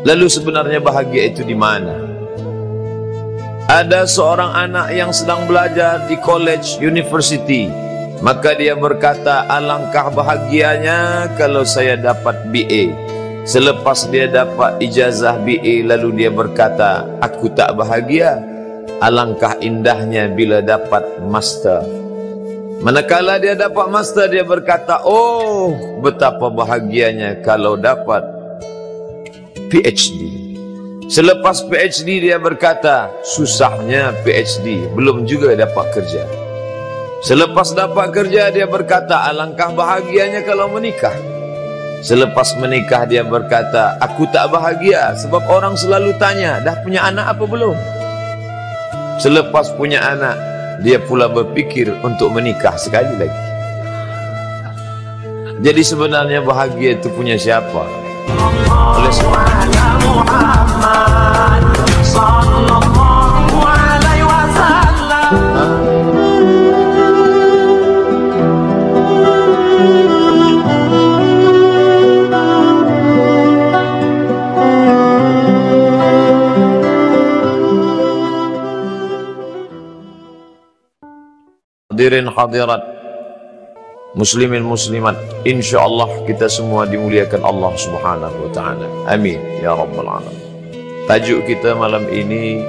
Lalu sebenarnya bahagia itu di mana? Ada seorang anak yang sedang belajar di college, university. Maka dia berkata, alangkah bahagianya kalau saya dapat BA. Selepas dia dapat ijazah BA, lalu dia berkata, aku tak bahagia. Alangkah indahnya bila dapat master. Manakala dia dapat master, dia berkata, oh betapa bahagianya kalau dapat PhD. Selepas PhD dia berkata, susahnya PhD, belum juga dapat kerja. Selepas dapat kerja dia berkata, alangkah bahagianya kalau menikah. Selepas menikah dia berkata, aku tak bahagia sebab orang selalu tanya, dah punya anak apa belum? Selepas punya anak, dia pula berfikir untuk menikah sekali lagi. Jadi sebenarnya bahagia itu punya siapa? Oleh sebab Muhammad sallallahu alaihi wasallam. Hadirin hadirat, muslimin muslimat, insyaallah kita semua dimuliakan Allah Subhanahu wa taala. Amin ya rabbal alamin. Tajuk kita malam ini,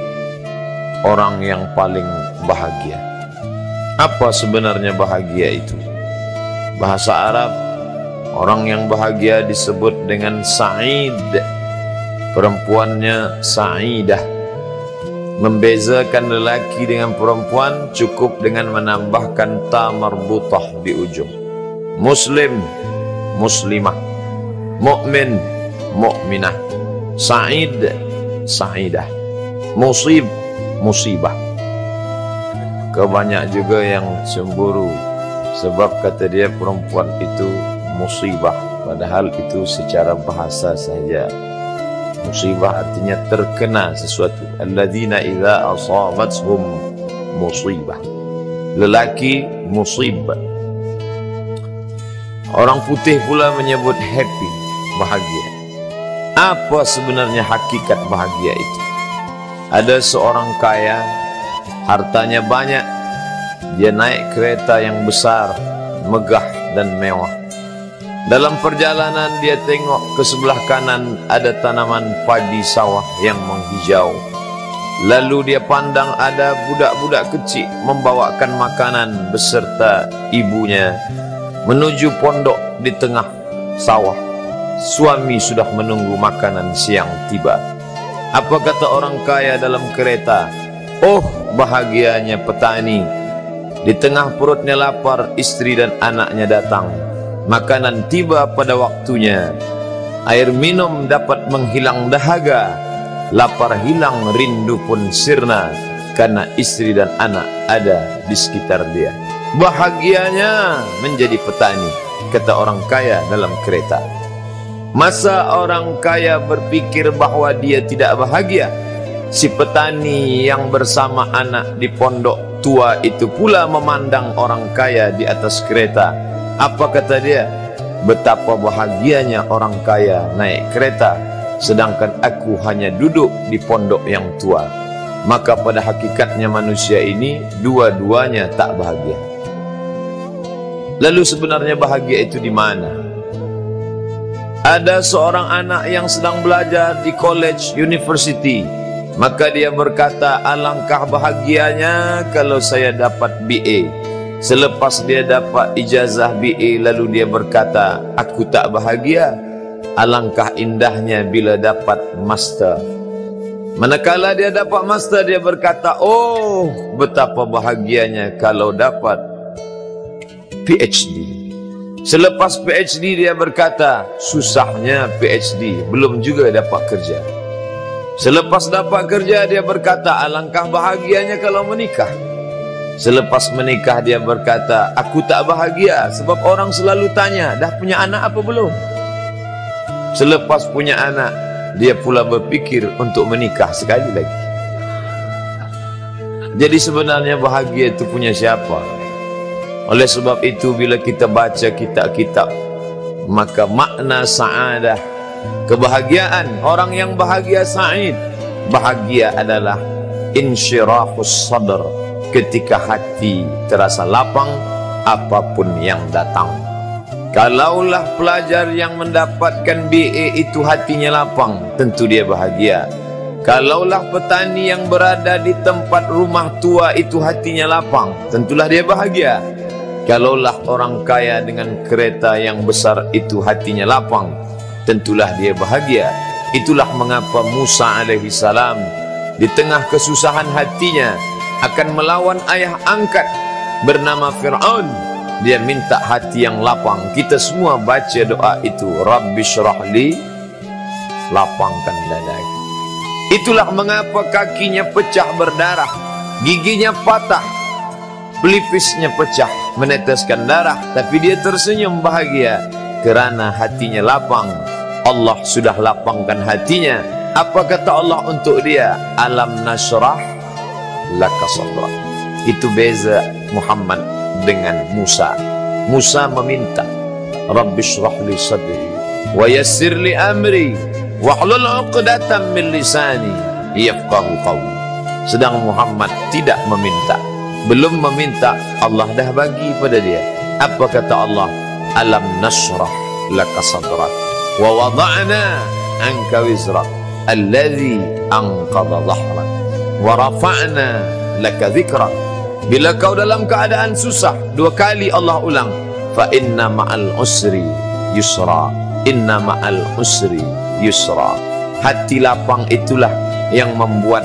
orang yang paling bahagia. Apa sebenarnya bahagia itu? Bahasa Arab, orang yang bahagia disebut dengan sa'id. Perempuannya sa'idah. Membezakan lelaki dengan perempuan cukup dengan menambahkan ta marbutah di ujung. Muslim, muslimah. Mukmin, mukminah. Sa'id, sa'idah. Musib, musibah. Kebanyak juga yang cemburu sebab kata dia perempuan itu musibah, padahal itu secara bahasa saja. Musibah artinya terkena sesuatu. Alladzina idza asabathum musibah. Lelaki musibah. Orang putih pula menyebut happy, bahagia. Apa sebenarnya hakikat bahagia itu? Ada seorang kaya, hartanya banyak. Dia naik kereta yang besar, megah dan mewah. Dalam perjalanan dia tengok ke sebelah kanan ada tanaman padi sawah yang menghijau. Lalu dia pandang ada budak-budak kecil membawakan makanan beserta ibunya menuju pondok di tengah sawah. Suami sudah menunggu makanan siang tiba. Apa kata orang kaya dalam kereta? Oh bahagianya petani. Di tengah perutnya lapar, istri dan anaknya datang. Makanan tiba pada waktunya. Air minum dapat menghilang dahaga. Lapar hilang, rindu pun sirna, karena istri dan anak ada di sekitar dia. Bahagianya menjadi petani, kata orang kaya dalam kereta. Masa orang kaya berpikir bahwa dia tidak bahagia? Si petani yang bersama anak di pondok tua itu pula memandang orang kaya di atas kereta. Apa kata dia? Betapa bahagianya orang kaya naik kereta, sedangkan aku hanya duduk di pondok yang tua. Maka pada hakikatnya manusia ini dua-duanya tak bahagia. Lalu sebenarnya bahagia itu di mana? Ada seorang anak yang sedang belajar di college, university. Maka dia berkata, alangkah bahagianya kalau saya dapat BA. Selepas dia dapat ijazah BA, lalu dia berkata, aku tak bahagia. Alangkah indahnya bila dapat master. Manakala dia dapat master, dia berkata, oh betapa bahagianya kalau dapat PhD. Selepas PhD dia berkata, susahnya PhD, belum juga dapat kerja. Selepas dapat kerja dia berkata, alangkah bahagianya kalau menikah. Selepas menikah dia berkata, aku tak bahagia sebab orang selalu tanya, dah punya anak apa belum? Selepas punya anak, dia pula berfikir untuk menikah sekali lagi. Jadi sebenarnya bahagia itu punya siapa? Oleh sebab itu bila kita baca kitab-kitab, maka makna sa'adah Kebahagiaan, orang yang bahagia sa'id. Bahagia adalah insyirahus sadr, ketika hati terasa lapang apapun yang datang. Kalaulah pelajar yang mendapatkan BA itu hatinya lapang, tentu dia bahagia. Kalaulah petani yang berada di tempat rumah tua itu hatinya lapang, tentulah dia bahagia. Kalaulah orang kaya dengan kereta yang besar itu hatinya lapang, tentulah dia bahagia. Itulah mengapa Musa alaihissalam di tengah kesusahan hatinya akan melawan ayah angkat bernama Fir'aun. Dia minta hati yang lapang. Kita semua baca doa itu, Rabbi syrahli, lapangkan dadaku. Itulah mengapa kakinya pecah berdarah, giginya patah, pelipisnya pecah meneteskan darah, tapi dia tersenyum bahagia kerana hatinya lapang. Allah sudah lapangkan hatinya. Apa kata Allah untuk dia? Alam nashrah laka sadrak. Itu beza Muhammad dengan Musa. Musa meminta, Rabbi shrah li sadri wa yassir li amri wahlul 'uqdatam min lisani yafqahu qawli. Sedang Muhammad tidak meminta. Belum meminta, Allah dah bagi pada dia. Apa kata Allah? Alam nashrah laka sadrak wa wada'na anka wizrak alladhi anqadha dhahrak wa rafa'na laka dhikrak. Bila kau dalam keadaan susah, dua kali Allah ulang, fa inna ma'al usri yusra, inna ma'al usri yusra. Hati lapang itulah yang membuat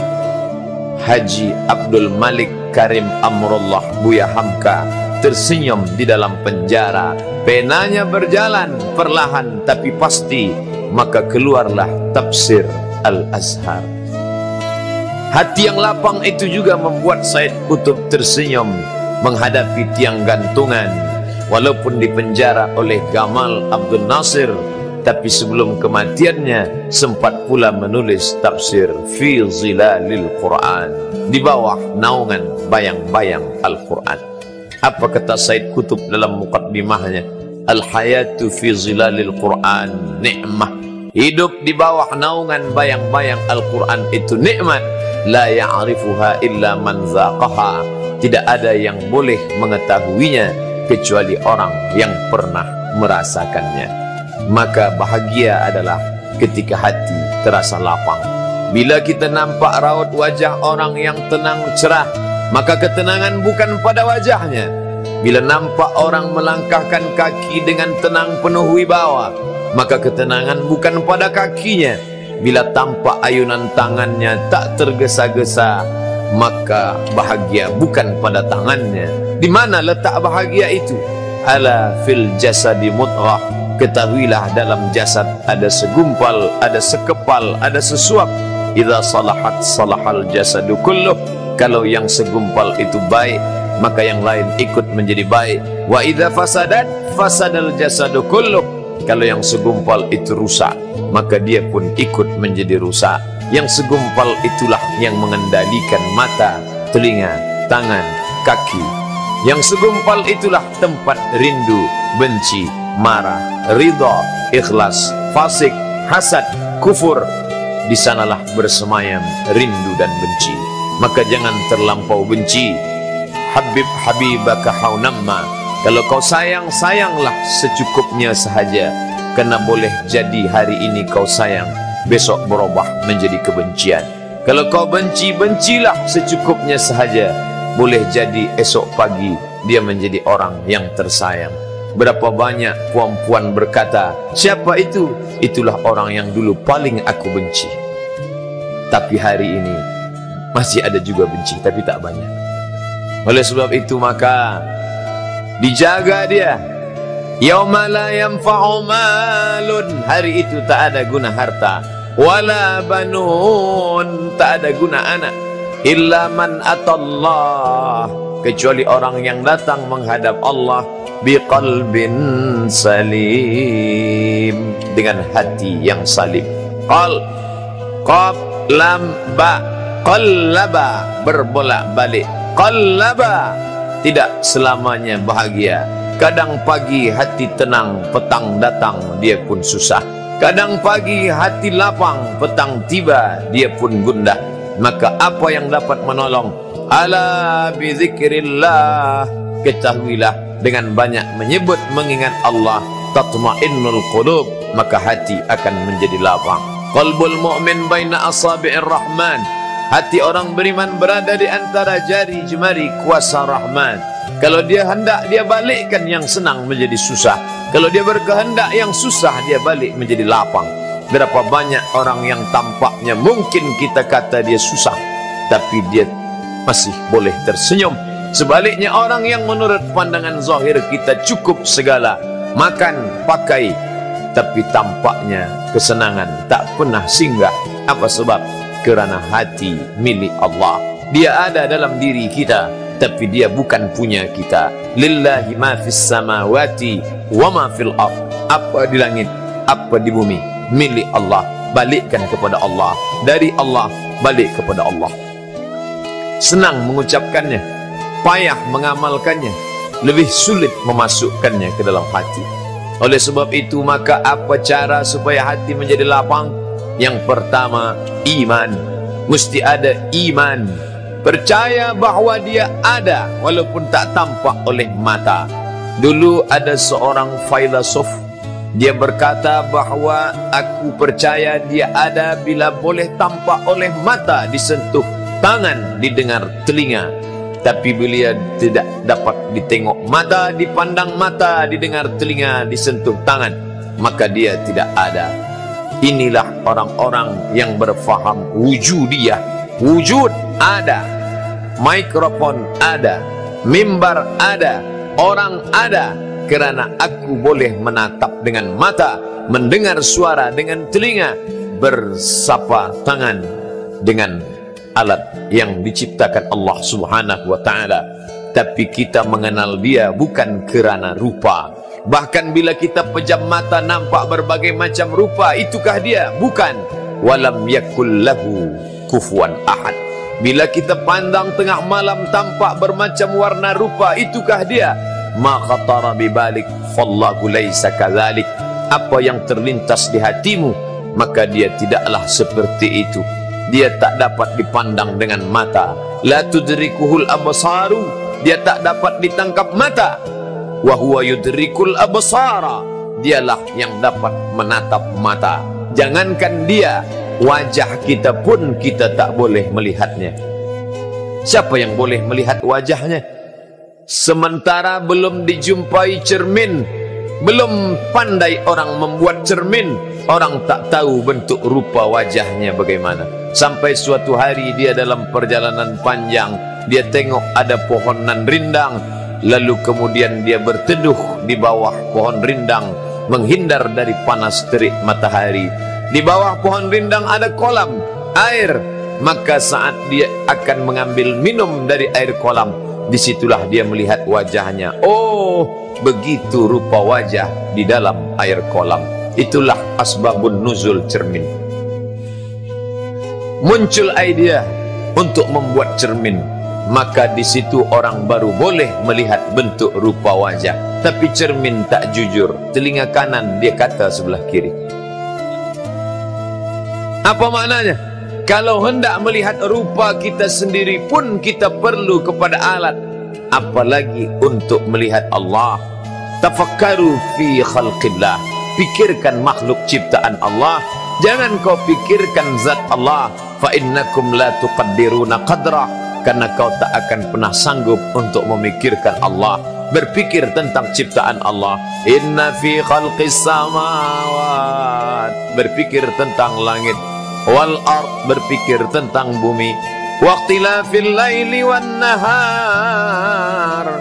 Haji Abdul Malik Karim Amrullah Buya Hamka tersenyum di dalam penjara. Penanya berjalan perlahan tapi pasti, maka keluarlah tafsir Al-Azhar. Hati yang lapang itu juga membuat Said Qutb tersenyum menghadapi tiang gantungan. Walaupun dipenjara oleh Gamal Abdul Nasir, tapi sebelum kematiannya sempat pula menulis tafsir Fi Zilalil Quran, di bawah naungan bayang-bayang Al-Quran. Apa kata Said Qutb dalam muqaddimahnya? Al-hayatu fi zilalil Quran ni'mah. Hidup di bawah naungan bayang-bayang Al-Quran itu nikmat. La ya'rifuha illa man zaqaha. Tidak ada yang boleh mengetahuinya kecuali orang yang pernah merasakannya. Maka bahagia adalah ketika hati terasa lapang. Bila kita nampak raut wajah orang yang tenang cerah, maka ketenangan bukan pada wajahnya. Bila nampak orang melangkahkan kaki dengan tenang penuh wibawa, maka ketenangan bukan pada kakinya. Bila tampak ayunan tangannya tak tergesa-gesa, maka bahagia bukan pada tangannya. Di mana letak bahagia itu? Ala fil jasadi mudghah. Ketahuilah dalam jasad ada segumpal, ada sekepal, ada sesuap. Idza salahat salahal jasadu kulluh. Kalau yang segumpal itu baik, maka yang lain ikut menjadi baik. Wa idza fasadat fasadal jasadu kulluh. Kalau yang segumpal itu rusak, maka dia pun ikut menjadi rusak. Yang segumpal itulah yang mengendalikan mata, telinga, tangan, kaki. Yang segumpal itulah tempat rindu, benci, marah, ridha, ikhlas, fasik, hasad, kufur. Di sanalah bersemayam rindu dan benci. Maka jangan terlampau benci. Habib habibaka haunamma. Kalau kau sayang, sayanglah secukupnya sahaja. Karena boleh jadi hari ini kau sayang, besok berubah menjadi kebencian. Kalau kau benci, bencilah secukupnya sahaja. Boleh jadi esok pagi dia menjadi orang yang tersayang. Berapa banyak puan-puan berkata, siapa itu? Itulah orang yang dulu paling aku benci. Tapi hari ini masih ada juga benci, tapi tak banyak. Oleh sebab itu maka dijaga dia. Yauma la yanfa'u malun, hari itu tak ada guna harta, wala banun, tak ada guna anak, illa man atallah, kecuali orang yang datang menghadap Allah biqalbin salim, dengan hati yang salim. Qal, qaf, lam, ba, qallaba, berbolak-balik. Qallaba, tidak selamanya bahagia. Kadang pagi hati tenang, petang datang dia pun susah. Kadang pagi hati lapang, petang tiba dia pun gundah. Maka apa yang dapat menolong? Ala bizikrillah, ketahuilah dengan banyak menyebut mengingat Allah, tatma'innul qulub, maka hati akan menjadi lapang. Qalbul mu'min baina asabi'ir rahman, hati orang beriman berada di antara jari jemari kuasa Rahman. Kalau dia hendak, dia balikkan yang senang menjadi susah. Kalau dia berkehendak yang susah, dia balik menjadi lapang. Berapa banyak orang yang tampaknya mungkin kita kata dia susah, tapi dia masih boleh tersenyum. Sebaliknya orang yang menurut pandangan zahir kita cukup segala, makan, pakai, tapi tampaknya kesenangan tak pernah singgah. Apa sebab? Kerana hati milik Allah. Dia ada dalam diri kita, tapi dia bukan punya kita. Lillahi ma fis samawati wa ma fil ard. Apa di langit, apa di bumi, milik Allah. Balikkan kepada Allah. Dari Allah, balik kepada Allah. Senang mengucapkannya, payah mengamalkannya, lebih sulit memasukkannya ke dalam hati. Oleh sebab itu, maka apa cara supaya hati menjadi lapang? Yang pertama, iman. Mesti ada iman. Percaya bahawa dia ada walaupun tak tampak oleh mata. Dulu ada seorang filosof, dia berkata bahawa aku percaya dia ada bila boleh tampak oleh mata, disentuh tangan, didengar telinga. Tapi bila tidak dapat ditengok mata, dipandang mata, didengar telinga, disentuh tangan, maka dia tidak ada. Inilah orang-orang yang berfaham wujudiyah. Wujud ada, mikrofon ada, mimbar ada, orang ada, kerana aku boleh menatap dengan mata, mendengar suara dengan telinga, bersapa tangan dengan alat yang diciptakan Allah Subhanahu wa ta'ala. Tapi kita mengenal dia bukan kerana rupa. Bahkan bila kita pejam mata nampak berbagai macam rupa, itukah dia? Bukan. Walam yakul lahu kufuwan ahad. Bila kita pandang tengah malam tampak bermacam warna rupa, itukah dia? Ma khatara bibalik fallahu laysa kadzalik. Apa yang terlintas di hatimu, maka dia tidaklah seperti itu. Dia tak dapat dipandang dengan mata. La tudrikuhul absaru, dia tak dapat ditangkap mata. Wa huwa yudrikul absara, dialah yang dapat menatap mata. Jangankan dia, wajah kita pun kita tak boleh melihatnya. Siapa yang boleh melihat wajahnya? Sementara belum dijumpai cermin, belum pandai orang membuat cermin, orang tak tahu bentuk rupa wajahnya bagaimana. Sampai suatu hari dia dalam perjalanan panjang, dia tengok ada pohonan rindang, lalu kemudian dia berteduh di bawah pohon rindang, menghindar dari panas terik matahari. Di bawah pohon rindang ada kolam air, maka saat dia akan mengambil minum dari air kolam, disitulah dia melihat wajahnya. Oh, begitu rupa wajah di dalam air kolam. Itulah asbabun nuzul cermin. Muncul idea untuk membuat cermin, maka di situ orang baru boleh melihat bentuk rupa wajah. Tapi cermin tak jujur, telinga kanan dia kata sebelah kiri. Apa maknanya? Kalau hendak melihat rupa kita sendiri pun kita perlu kepada alat, apalagi untuk melihat Allah. Tafakkaru fi khalqillah, pikirkan makhluk ciptaan Allah, jangan kau pikirkan zat Allah. Fa innakum la tuqaddiruna qadra, karena kau tak akan pernah sanggup untuk memikirkan Allah, berpikir tentang ciptaan Allah. Inna fi khalqis samawat, berpikir tentang langit, wal ard, berpikir tentang bumi, waqtilafil laili wan nahar,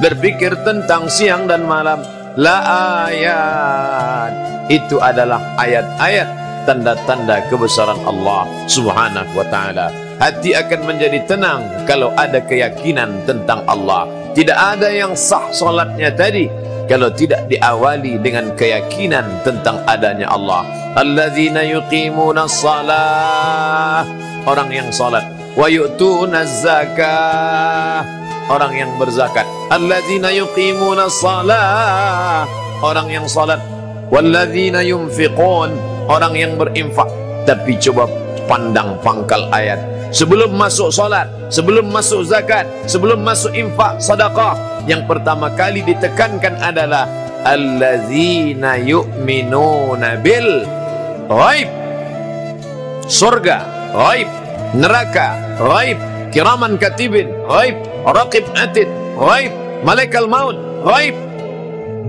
berpikir tentang siang dan malam. La ayat, itu adalah ayat-ayat, tanda-tanda kebesaran Allah Subhanahu wa ta'ala. Hati akan menjadi tenang kalau ada keyakinan tentang Allah. Tidak ada yang sah solatnya tadi kalau tidak diawali dengan keyakinan tentang adanya Allah. Alladzina yuqimuna shalah, orang yang salat. Wa yu'tuna zakah, orang yang berzakat. Alladzina yuqimuna shalah, orang yang salat. Walladzina yunfiqun, orang yang berinfak. Tapi coba pandang pangkal ayat. Sebelum masuk salat, sebelum masuk zakat, sebelum masuk infak, sedekah, yang pertama kali ditekankan adalah alladzina yu'minuna bil ghaib. Surga ghaib, neraka ghaib, kiraman katibin ghaib, raqib atid ghaib, malaikat maut ghaib.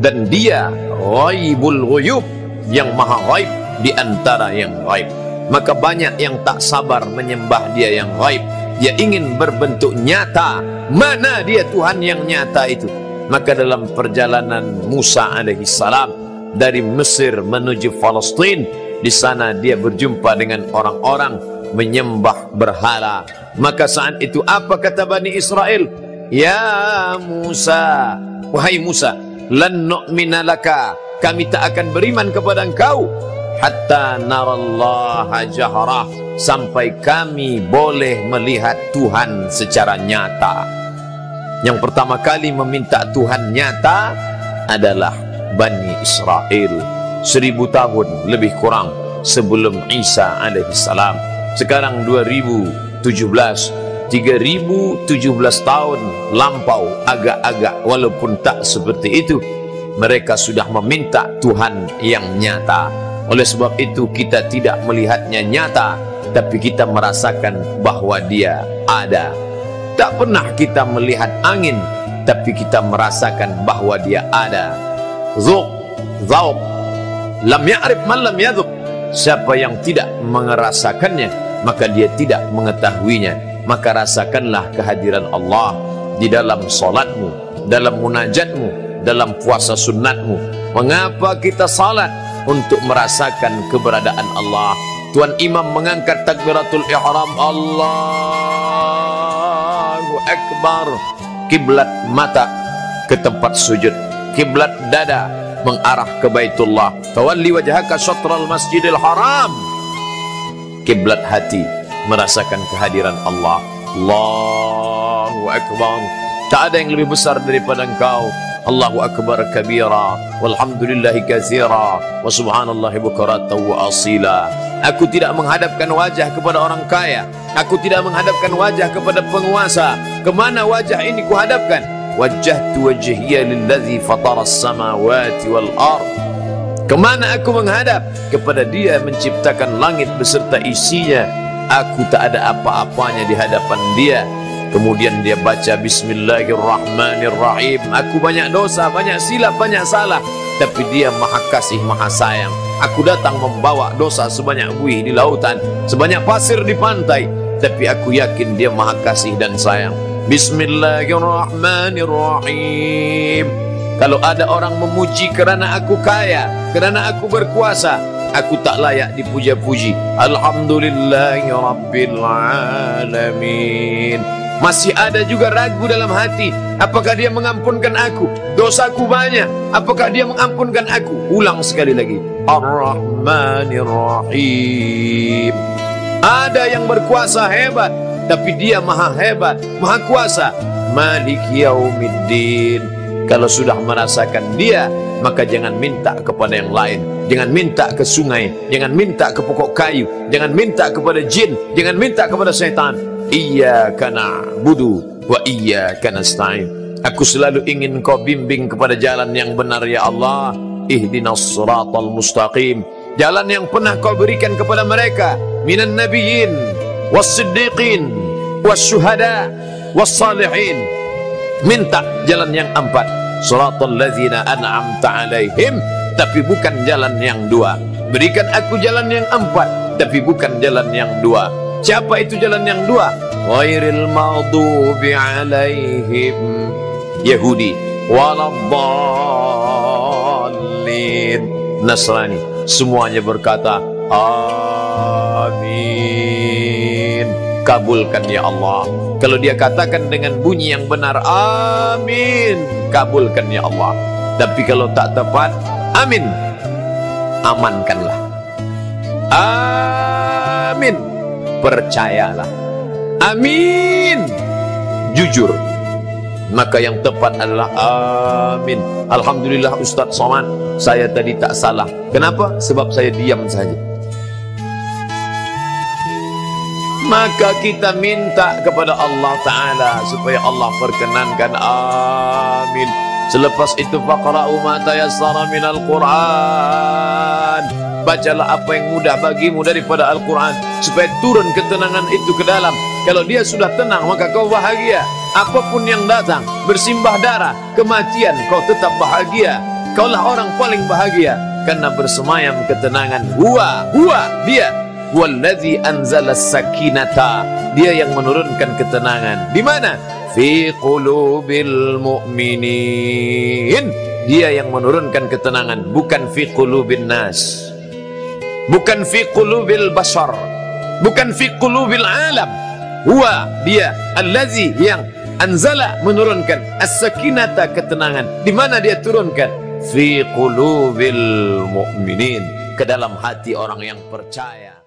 Dan dia ghaibul ghuyub, yang maha ghaib di antara yang ghaib. Maka banyak yang tak sabar menyembah dia yang ghaib. Dia ingin berbentuk nyata. Mana dia Tuhan yang nyata itu? Maka dalam perjalanan Musa alaihissalam dari Mesir menuju Palestin, di sana dia berjumpa dengan orang-orang menyembah berhala. Maka saat itu apa kata Bani Israel? Ya Musa, wahai Musa, lan nu'mina laka, kami tak akan beriman kepada engkau hatta narallaha jahrah, sampai kami boleh melihat Tuhan secara nyata. Yang pertama kali meminta Tuhan nyata adalah Bani Israel 1000 tahun lebih kurang sebelum Isa alaihissalam. Sekarang 2017, 3017 tahun lampau agak-agak, walaupun tak seperti itu, mereka sudah meminta Tuhan yang nyata. Oleh sebab itu kita tidak melihatnya nyata, tapi kita merasakan bahwa dia ada. Tak pernah kita melihat angin, tapi kita merasakan bahwa dia ada. Zuq, zauq, lam ya'rif man lam yadhuq. Siapa yang tidak merasakannya, maka dia tidak mengetahuinya. Maka rasakanlah kehadiran Allah di dalam salatmu, dalam munajatmu, dalam puasa sunnatmu. Mengapa kita salat? Untuk merasakan keberadaan Allah. Tuan Imam mengangkat takbiratul ihram, Allahu Akbar. Kiblat mata ke tempat sujud, kiblat dada mengarah ke Baitullah. Tawalli wajhaka syatral masjidil haram. Kiblat hati merasakan kehadiran Allah. Allahu Akbar. Tak ada yang lebih besar daripada engkau. Allahu Akbar kabira, walhamdulillahi katsira, wa subhanallahi bukratan wa asila. Aku tidak menghadapkan wajah kepada orang kaya, aku tidak menghadapkan wajah kepada penguasa. Kemana wajah ini kuhadapkan? Wajjahtu wajhiya lillazi fatara as-samawati wal ard. Kemana aku menghadap? Kepada dia menciptakan langit beserta isinya. Aku tak ada apa-apanya di hadapan dia. Kemudian dia baca Bismillahirrahmanirrahim. Aku banyak dosa, banyak silap, banyak salah, tapi dia maha kasih, maha sayang. Aku datang membawa dosa sebanyak buih di lautan, sebanyak pasir di pantai, tapi aku yakin dia maha kasih dan sayang. Bismillahirrahmanirrahim. Kalau ada orang memuji kerana aku kaya, kerana aku berkuasa, aku tak layak dipuja-puji. Alhamdulillahi Rabbil Alamin. Masih ada juga ragu dalam hati. Apakah dia mengampunkan aku? Dosaku banyak. Apakah dia mengampunkan aku? Ulang sekali lagi. Ar-Rahmanir-Rahim. Ada yang berkuasa hebat, tapi dia maha hebat, maha kuasa. Malik Yaumiddin. Kalau sudah merasakan dia, maka jangan minta kepada yang lain. Jangan minta ke sungai, jangan minta ke pokok kayu, jangan minta kepada jin, jangan minta kepada syaitan. Iyyaka na'budu wa iyyaka nasta'in. Aku selalu ingin kau bimbing kepada jalan yang benar ya Allah. Ihdinas siratal mustaqim. Jalan yang pernah kau berikan kepada mereka minan nabiyyin was-siddiqin was-syuhada was-salihin. Minta jalan yang 4. Siratal ladzina an'amta alaihim, tapi bukan jalan yang 2. Berikan aku jalan yang 4, tapi bukan jalan yang 2. Siapa itu jalan yang 2? Ghairil maghdubi alaihim, Yahudi, waladdallin, Nasrani. Semuanya berkata amin. Kabulkan ya Allah. Kalau dia katakan dengan bunyi yang benar, amin, kabulkan ya Allah. Tapi kalau tak tepat, amin, amankanlah. Amin, percayalah. Amin, jujur. maka yang tepat adalah amin. Alhamdulillah Ustaz Somad, saya tadi tak salah. Kenapa? Sebab saya diam saja. Maka kita minta kepada Allah Ta'ala supaya Allah perkenankan, amin. Selepas itu faqra'u ma tayassara minal Qur'an, bacalah apa yang mudah bagimu daripada Al-Quran, supaya turun ketenangan itu ke dalam. Kalau dia sudah tenang, maka kau bahagia. Apapun yang datang, bersimbah darah, kematian, kau tetap bahagia. Kaulah orang paling bahagia karena bersemayam ketenangan. Dia wallazi anzala sakinata, dia yang menurunkan ketenangan. Di mana? Fi qulubil mu'minin, dia yang menurunkan ketenangan, bukan fi qulubin nas, bukan fi qulubil bashar, bukan fi qulubil alam. Dia allazi, yang anzala, menurunkan, as-sakinata, ketenangan. Di mana dia turunkan? Fi qulubil mu'minin, ke dalam hati orang yang percaya.